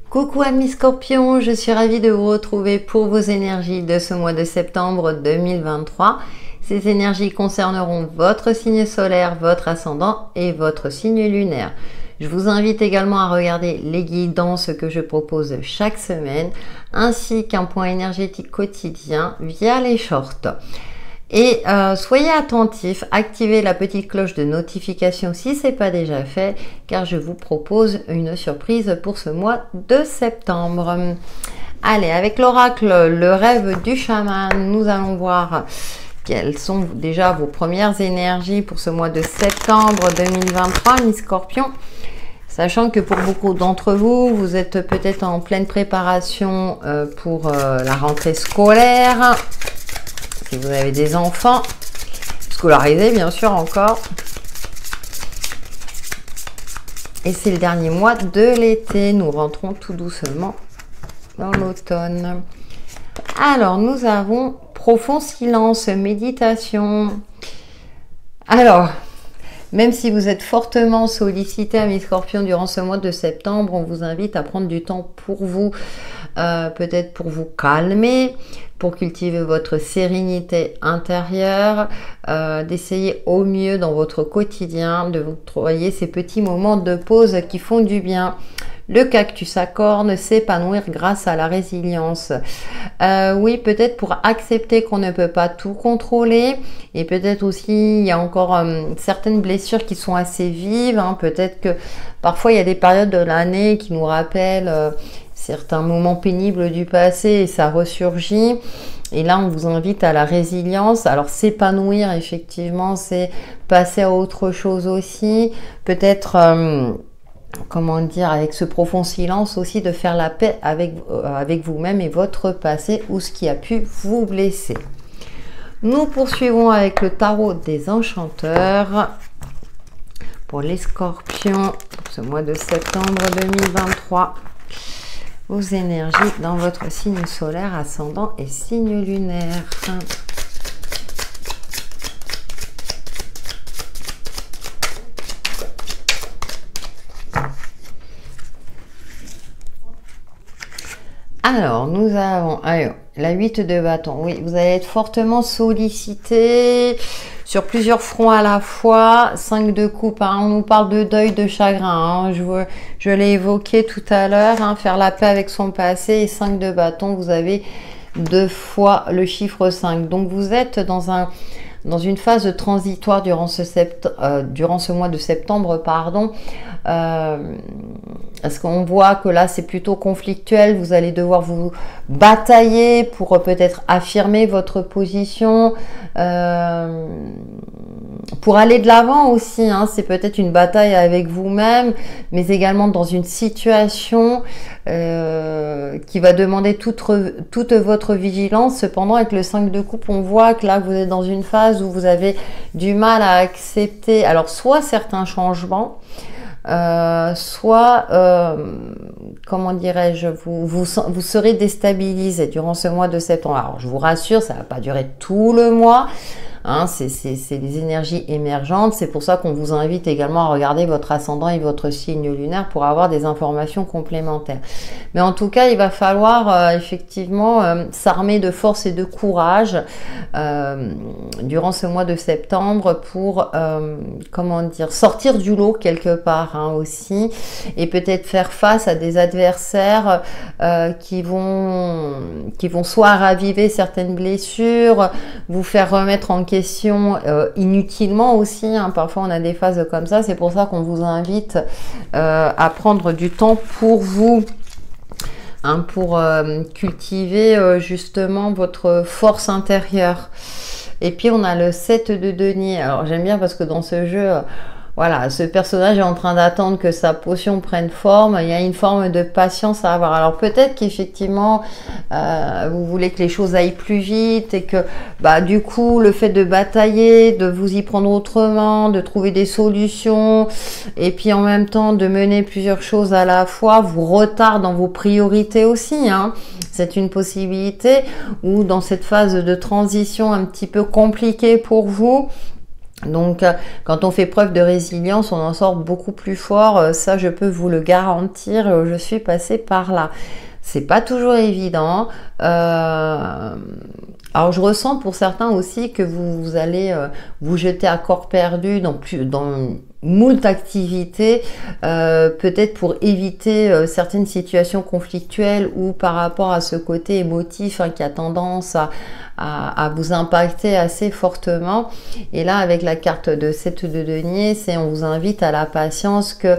Coucou amis Scorpions, je suis ravie de vous retrouver pour vos énergies de ce mois de septembre 2023. Ces énergies concerneront votre signe solaire, votre ascendant et votre signe lunaire. Je vous invite également à regarder les guidances que je propose chaque semaine, ainsi qu'un point énergétique quotidien via les shorts. Et soyez attentifs, activez la petite cloche de notification si ce n'est pas déjà fait, car je vous propose une surprise pour ce mois de septembre. Allez, avec l'oracle Le Rêve du Chaman, nous allons voir quelles sont déjà vos premières énergies pour ce mois de septembre 2023, mes scorpions. Sachant que pour beaucoup d'entre vous, vous êtes peut-être en pleine préparation pour la rentrée scolaire. Si vous avez des enfants scolarisés, bien sûr, encore. Et c'est le dernier mois de l'été. Nous rentrons tout doucement dans l'automne. Alors, nous avons profond silence, méditation. Alors, même si vous êtes fortement sollicité, amis scorpions, durant ce mois de septembre, on vous invite à prendre du temps pour vous, peut-être pour vous calmer, pour cultiver votre sérénité intérieure, d'essayer au mieux dans votre quotidien de vous trouver ces petits moments de pause qui font du bien. Le cactus à cornes s'épanouir grâce à la résilience. Oui, peut-être pour accepter qu'on ne peut pas tout contrôler, et peut-être aussi il y a encore certaines blessures qui sont assez vives. Peut-être que parfois il y a des périodes de l'année qui nous rappellent certains moments pénibles du passé et ça ressurgit. Et là, on vous invite à la résilience. Alors, s'épanouir, effectivement, c'est passer à autre chose aussi. Peut-être comment dire, avec ce profond silence aussi, de faire la paix avec vous-même et votre passé ou ce qui a pu vous blesser. Nous poursuivons avec le tarot des enchanteurs pour les scorpions pour ce mois de septembre 2023. Vos énergies dans votre signe solaire, ascendant et signe lunaire. Alors, nous avons la 8 de bâton. Oui, vous allez être fortement sollicité sur plusieurs fronts à la fois. 5 de coupe, on nous parle de deuil, de chagrin. Je l'ai évoqué tout à l'heure, faire la paix avec son passé. Et 5 de bâton, vous avez 2 fois le chiffre 5. Donc, vous êtes dans une phase transitoire durant ce mois de septembre, pardon. Parce qu'on voit que là c'est plutôt conflictuel, vous allez devoir vous batailler pour peut-être affirmer votre position, pour aller de l'avant aussi, c'est peut-être une bataille avec vous-même, mais également dans une situation qui va demander toute votre vigilance. Cependant, avec le 5 de coupe, on voit que là vous êtes dans une phase où vous avez du mal à accepter, alors soit certains changements, soit, comment dirais-je, vous serez déstabilisé durant ce mois de septembre. Alors, je vous rassure, ça ne va pas durer tout le mois. C'est des énergies émergentes. C'est pour ça qu'on vous invite également à regarder votre ascendant et votre signe lunaire pour avoir des informations complémentaires. Mais en tout cas, il va falloir effectivement s'armer de force et de courage durant ce mois de septembre pour, comment dire, sortir du lot quelque part aussi, et peut-être faire face à des adversaires qui vont soit raviver certaines blessures, vous faire remettre en question inutilement aussi, parfois on a des phases comme ça. C'est pour ça qu'on vous invite à prendre du temps pour vous, pour cultiver justement votre force intérieure. Et puis on a le 7 de denier. Alors j'aime bien parce que dans ce jeu, voilà, ce personnage est en train d'attendre que sa potion prenne forme. Il y a une forme de patience à avoir. Alors peut-être qu'effectivement, vous voulez que les choses aillent plus vite et que du coup, le fait de batailler, de vous y prendre autrement, de trouver des solutions et puis en même temps de mener plusieurs choses à la fois, vous retarde dans vos priorités aussi. C'est une possibilité, ou dans cette phase de transition un petit peu compliquée pour vous, Donc, quand on fait preuve de résilience, on en sort beaucoup plus fort. Ça, je peux vous le garantir. Je suis passée par là. C'est pas toujours évident. Alors, je ressens pour certains aussi que vous allez vous jeter à corps perdu dans moult activités, peut-être pour éviter certaines situations conflictuelles ou par rapport à ce côté émotif qui a tendance à vous impacter assez fortement. Et là, avec la carte de 7 de denier, on vous invite à la patience, que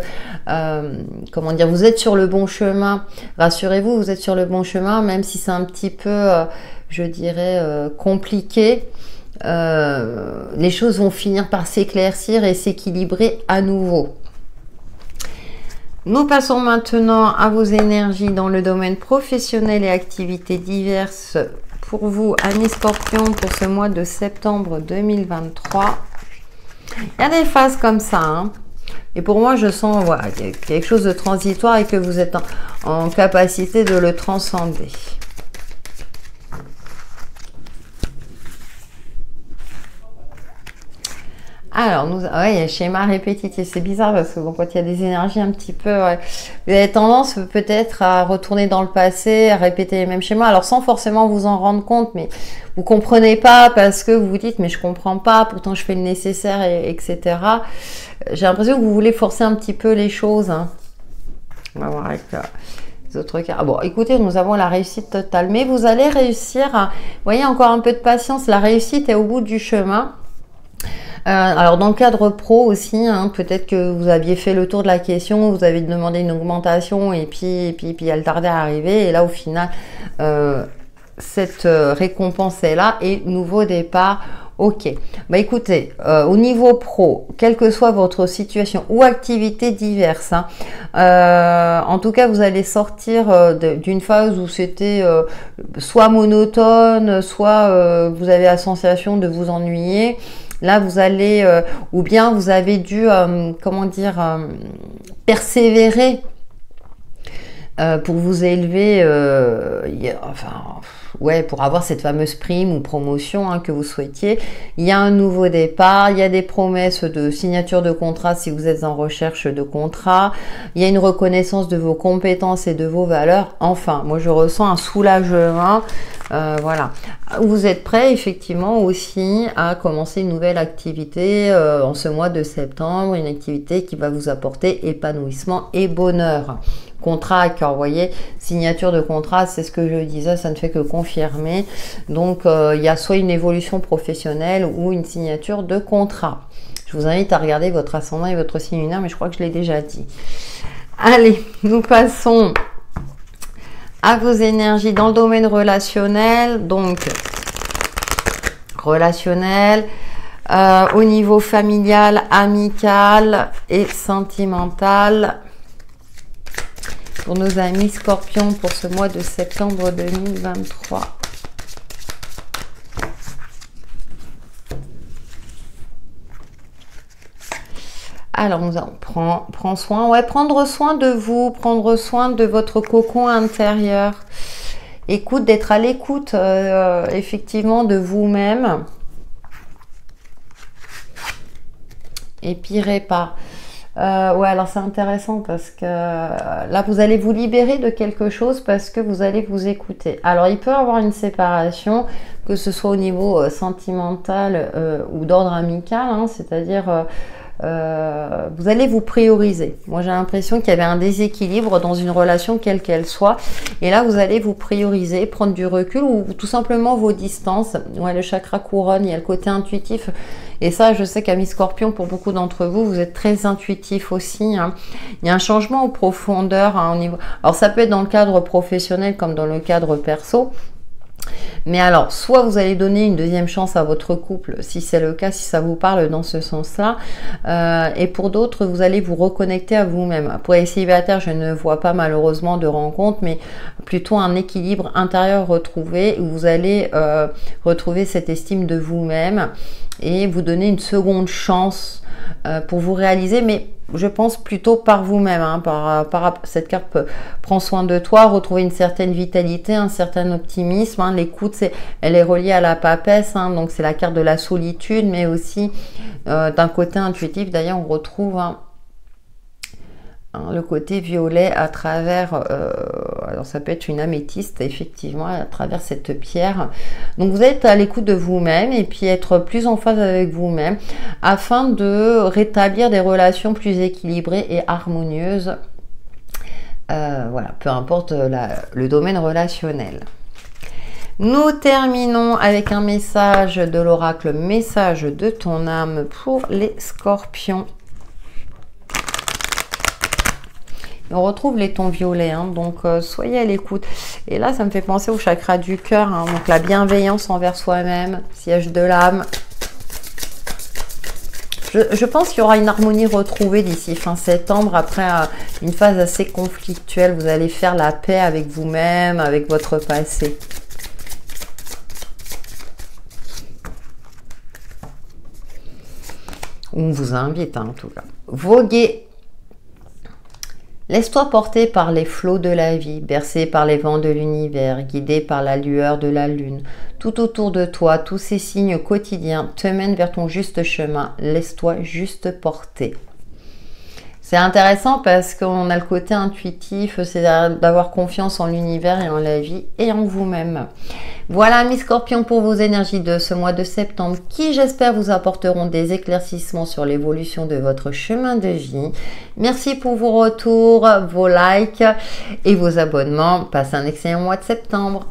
comment dire, vous êtes sur le bon chemin. Rassurez-vous, vous êtes sur le bon chemin, même si c'est un petit peu, je dirais, compliqué. Les choses vont finir par s'éclaircir et s'équilibrer à nouveau. Nous passons maintenant à vos énergies dans le domaine professionnel et activités diverses pour vous, amis Scorpions, pour ce mois de septembre 2023. Il y a des phases comme ça, hein. Et pour moi, je sens voilà, quelque chose de transitoire et que vous êtes en capacité de le transcender. Alors, ouais, schéma répétitif, c'est bizarre parce que bon, quand il y a des énergies un petit peu, ouais, vous avez tendance peut-être à retourner dans le passé, à répéter les mêmes schémas, alors sans forcément vous en rendre compte, mais vous comprenez pas parce que vous vous dites, mais je comprends pas, pourtant je fais le nécessaire, etc. J'ai l'impression que vous voulez forcer un petit peu les choses, hein. On va voir avec les autres cartes. Bon, écoutez, nous avons la réussite totale, mais vous allez réussir à, vous voyez, encore un peu de patience, la réussite est au bout du chemin. Alors dans le cadre pro aussi, hein, peut-être que vous aviez fait le tour de la question, vous avez demandé une augmentation et puis elle tardait à arriver. Et là au final, cette récompense est là et nouveau départ. Ok, bah écoutez, au niveau pro, quelle que soit votre situation ou activité diverse, hein, en tout cas vous allez sortir d'une phase où c'était soit monotone, soit vous avez la sensation de vous ennuyer. Là, vous allez, ou bien vous avez dû, comment dire, persévérer pour vous élever, enfin, ouais, pour avoir cette fameuse prime ou promotion hein, que vous souhaitiez. Il y a un nouveau départ, il y a des promesses de signature de contrat si vous êtes en recherche de contrat. Il y a une reconnaissance de vos compétences et de vos valeurs. Enfin, moi, je ressens un soulagement. Voilà, vous êtes prêt effectivement aussi à commencer une nouvelle activité en ce mois de septembre, une activité qui va vous apporter épanouissement et bonheur. Contrat à cœur, vous voyez, signature de contrat, c'est ce que je disais, ça ne fait que confirmer. Donc, il y a soit une évolution professionnelle ou une signature de contrat. Je vous invite à regarder votre ascendant et votre signe lunaire, mais je crois que je l'ai déjà dit. Allez, nous passons à vos énergies dans le domaine relationnel. Donc, relationnel, au niveau familial, amical et sentimental. Pour nos amis Scorpions pour ce mois de septembre 2023. Alors, nous allons prendre soin. Ouais, prendre soin de vous, prendre soin de votre cocon intérieur. Écoute, d'être à l'écoute, effectivement, de vous-même. Et puis, répare. Ouais, alors c'est intéressant parce que là, vous allez vous libérer de quelque chose parce que vous allez vous écouter. Alors, il peut y avoir une séparation, que ce soit au niveau sentimental ou d'ordre amical, hein, c'est-à-dire vous allez vous prioriser. Moi, j'ai l'impression qu'il y avait un déséquilibre dans une relation quelle qu'elle soit. Et là, vous allez vous prioriser, prendre du recul ou tout simplement vos distances. Ouais, le chakra couronne, il y a le côté intuitif. Et ça, je sais qu'amis Scorpions, pour beaucoup d'entre vous, vous êtes très intuitif aussi, hein. Il y a un changement en profondeur hein, au niveau. Alors, ça peut être dans le cadre professionnel comme dans le cadre perso. Mais alors, soit vous allez donner une deuxième chance à votre couple, si c'est le cas, si ça vous parle dans ce sens-là. Et pour d'autres, vous allez vous reconnecter à vous-même. Pour les célibataires, je ne vois pas malheureusement de rencontre, mais plutôt un équilibre intérieur retrouvé, où vous allez retrouver cette estime de vous-même et vous donner une seconde chance pour vous réaliser, mais je pense plutôt par vous-même. Hein, cette carte prend soin de toi, retrouver une certaine vitalité, un certain optimisme. Hein, l'écoute, elle est reliée à la papesse, hein, donc c'est la carte de la solitude, mais aussi d'un côté intuitif. D'ailleurs, on retrouve le côté violet à travers, alors ça peut être une améthyste, effectivement, à travers cette pierre. Donc vous êtes à l'écoute de vous-même et puis être plus en phase avec vous-même afin de rétablir des relations plus équilibrées et harmonieuses. Voilà, peu importe le domaine relationnel. Nous terminons avec un message de l'oracle, message de ton âme pour les scorpions. On retrouve les tons violets, hein, donc soyez à l'écoute. Et là, ça me fait penser au chakra du cœur, hein, donc la bienveillance envers soi-même, siège de l'âme. Je pense qu'il y aura une harmonie retrouvée d'ici fin septembre, après une phase assez conflictuelle. Vous allez faire la paix avec vous-même, avec votre passé. On vous invite, hein, en tout cas. Voguer. Laisse-toi porter par les flots de la vie, bercé par les vents de l'univers, guidé par la lueur de la lune. Tout autour de toi, tous ces signes quotidiens te mènent vers ton juste chemin. Laisse-toi juste porter. C'est intéressant parce qu'on a le côté intuitif, c'est d'avoir confiance en l'univers et en la vie et en vous-même. Voilà mes scorpions pour vos énergies de ce mois de septembre qui j'espère vous apporteront des éclaircissements sur l'évolution de votre chemin de vie. Merci pour vos retours, vos likes et vos abonnements. Passez un excellent mois de septembre.